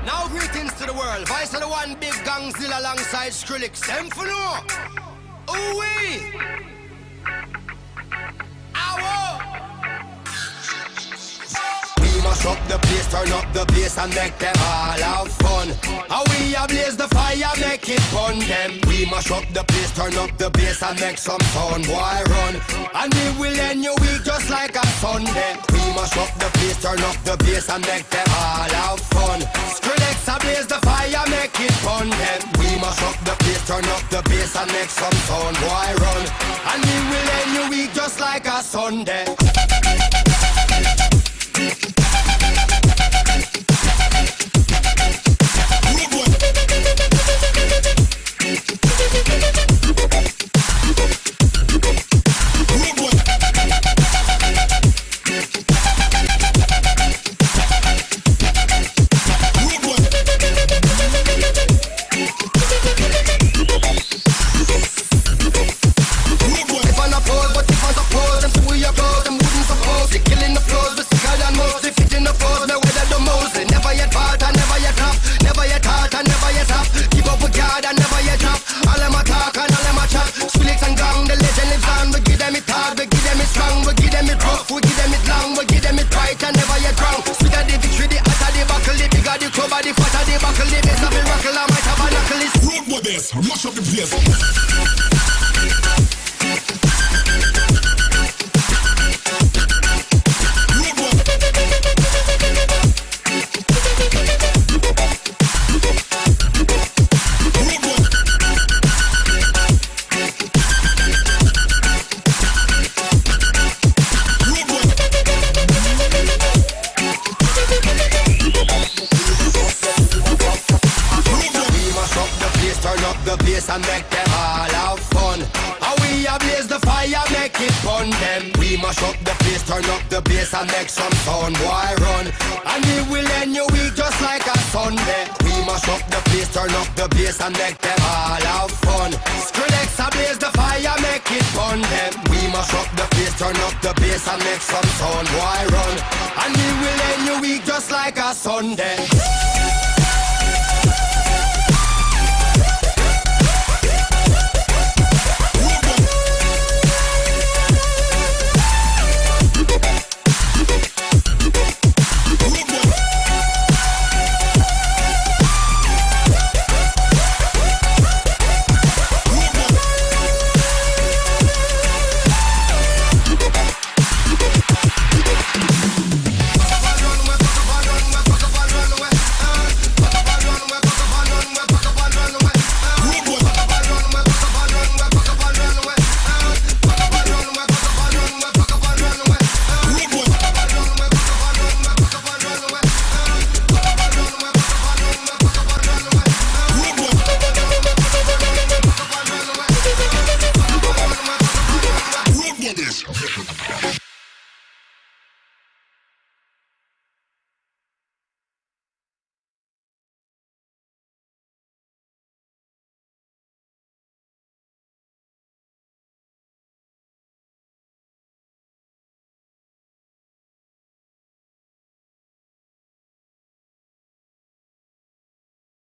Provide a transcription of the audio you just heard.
Now greetings to the world. Vice of the one big gangzilla alongside Skrillex. Them for no. Ooh-wee. Mash up the place, turn up the bass and make them all have fun. How we ablaze the fire, make it fun them. We mash up the place, turn up the bass and make some sound, boy run. And we will end your week just like a Sunday. We mash up the place, turn up the bass and make them all have fun. Skrillex ablaze the fire, make it fun them. We mash up the place, turn up the bass and make some sound, boy run. And we will end your week just like a Sunday. Mash up the place. And make them all have fun. How we ablaze the fire, make it fun them. We mash up the place, turn up the bass and make some sound, boy run. And we will end your week just like a Sunday. We mash up the place, turn up the bass and make them all have fun. Skrillex ablaze the fire, make it fun them. We mash up the place, turn up the bass and make some sound, boy run. And we will end your week just like a Sunday. This.